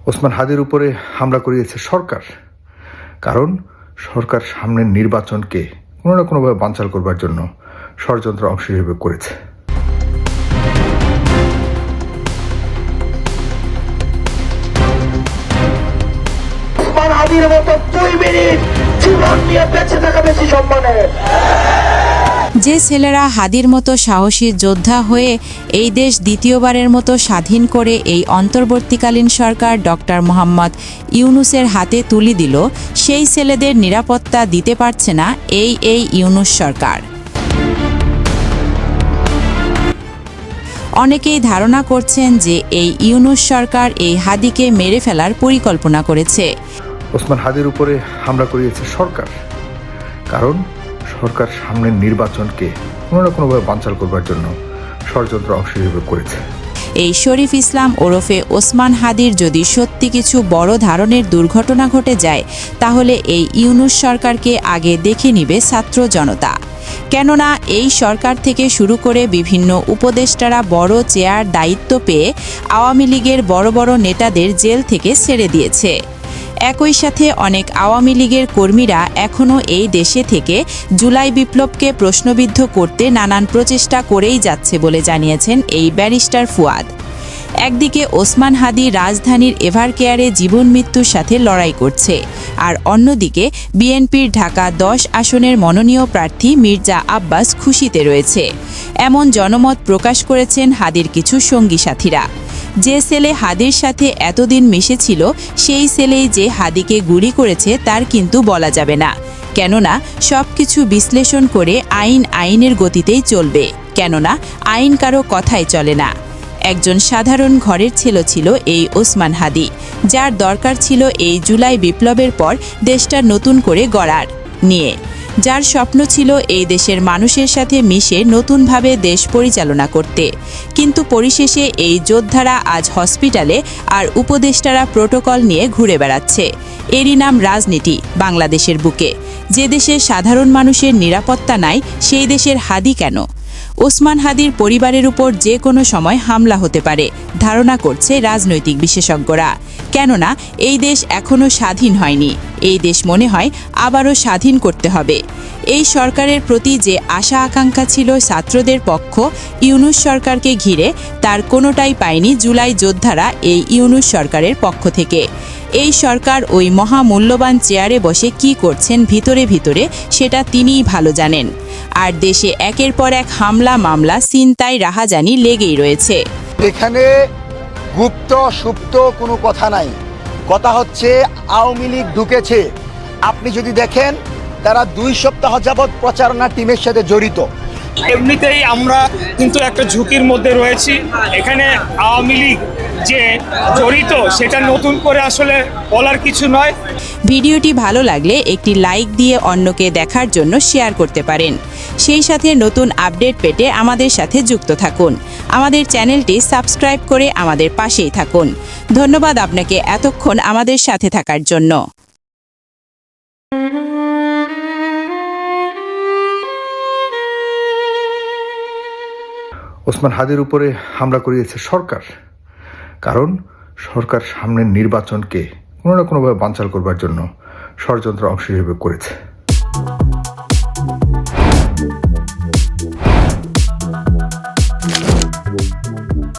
ওসমান হাদির উপরে হামলা করিয়েছে সরকার, কারণ সরকার সামনের নির্বাচনকে কোনো না কোনোভাবে বানচাল করবার জন্য ষড়যন্ত্র অংশ হিসেবে করেছে। ওসমান হাদির মতো 2 মিনিট জীবন নিয়ে বেঁচে থাকা বেশি সম্মানের। যে ছেলেরা হাদির মতো সাহসী যোদ্ধা হয়ে এই দেশ দ্বিতীয়বারের মতো স্বাধীন করে এই অন্তর্বর্তীকালীন সরকার ডক্টর মোহাম্মদ ইউনূসের হাতে তুলে দিল, সেই ছেলেদের নিরাপত্তা দিতে পারছে না এই ইউনূস সরকার। অনেকেই ধারণা করছেন যে এই ইউনূস সরকার এই হাদিকে মেরে ফেলার পরিকল্পনা করেছে। ওসমান হাদির উপরে হামলা করিয়েছে সরকার, কারণ সরকার সামনের নির্বাচনকে কোনো না কোনোভাবে বানচাল করবার জন্য ষড়যন্ত্র অংশ হিসেবে করেছে। এই শরীফ ইসলাম ওরফে ওসমান হাদির যদি সত্যি কিছু বড় ধরনের দুর্ঘটনা ঘটে যায়, তাহলে এই ইউনূস সরকারকে আগে দেখে নিবে ছাত্র জনতা। কেননা এই সরকার থেকে শুরু করে বিভিন্ন উপদেষ্টারা বড় চেয়ার দায়িত্ব পেয়ে আওয়ামী লীগের বড় বড় নেতাদের জেল থেকে ছেড়ে দিয়েছে। একই সাথে অনেক আওয়ামী লীগের কর্মীরা এখনও এই দেশে থেকে জুলাই বিপ্লবকে প্রশ্নবিদ্ধ করতে নানান প্রচেষ্টা করেই যাচ্ছে বলে জানিয়েছেন এই ব্যারিস্টার ফুয়াদ। একদিকে ওসমান হাদি রাজধানীর এভারকেয়ারে জীবন মৃত্যুর সাথে লড়াই করছে, আর অন্যদিকে বিএনপির ঢাকা 10 আসনের মনোনীয় প্রার্থী মির্জা আব্বাস খুশিতে রয়েছে। এমন জনমত প্রকাশ করেছেন হাদির কিছু সঙ্গী সাথীরা। যে ছেলে হাদির সাথে এতদিন মিশেছিল, সেই ছেলেই যে হাদিকে গুলি করেছে তার কিন্তু বলা যাবে না। কেননা সব কিছু বিশ্লেষণ করে আইনের গতিতেই চলবে, কেননা আইন কারো কথাই চলে না। একজন সাধারণ ঘরের ছেলে ছিল এই ওসমান হাদি, যার দরকার ছিল এই জুলাই বিপ্লবের পর দেশটা নতুন করে গড়ার নিয়ে, যার স্বপ্ন ছিল এই দেশের মানুষের সাথে মিশে নতুনভাবে দেশ পরিচালনা করতে। কিন্তু পরিশেষে এই যোদ্ধারা আজ হসপিটালে, আর উপদেষ্টারা প্রোটোকল নিয়ে ঘুরে বেড়াচ্ছে। এরই নাম রাজনীতি বাংলাদেশের বুকে। যে দেশের সাধারণ মানুষের নিরাপত্তা নাই, সেই দেশের হাদি কেন? ওসমান হাদির পরিবারের উপর যে কোনো সময় হামলা হতে পারে ধারণা করছে রাজনৈতিক বিশেষজ্ঞরা। কেননা এই দেশ এখনও স্বাধীন হয়নি। এই দেশ মনে হয় আবারও স্বাধীন করতে হবে। এই সরকারের প্রতি যে আশা আকাঙ্ক্ষা ছিল ছাত্রদের পক্ষ ইউনূস সরকারকে ঘিরে, তার কোনোটাই পায়নি জুলাই যোদ্ধারা এই ইউনূস সরকারের পক্ষ থেকে। এই সরকার ওই মহামূল্যবান চেয়ারে বসে কি করছেন ভিতরে ভিতরে, সেটা তিনিই ভালো জানেন। আর দেশে একের পর এক হামলা মামলা ছিনতাই রাহাজানি লেগেই রয়েছে। এখানে গুপ্ত সুপ্ত কোনো কথা নাই। কথা হচ্ছে আওয়ামী লীগ ঢুকেছে। আপনি যদি দেখেন, তারা 2 সপ্তাহ যাবৎ প্রচারণা টিমের সাথে জড়িত। এমনিতেই আমরা কিন্তু একটা ঝুঁকির মধ্যে রয়েছি। এখানে আওয়ামী লীগ যে জড়িত, সেটা নতুন করে আসলে বলার কিছু নয়। ভিডিওটি ভালো লাগলে একটি লাইক দিয়ে অন্যকে দেখার জন্য শেয়ার করতে পারেন। সেই সাথে নতুন আপডেট পেতে আমাদের সাথে যুক্ত থাকুন। আমাদের চ্যানেলটি সাবস্ক্রাইব করে আমাদের পাশেই থাকুন। ধন্যবাদ আপনাকে এতক্ষণ আমাদের সাথে থাকার জন্য। ওসমান হাদির উপরে হামলা করিয়েছে সরকার, কারণ সরকার সামনের নির্বাচনকে কোনো না কোনোভাবে বানচাল করবার জন্য ষড়যন্ত্র অংশ হিসেবে করেছে।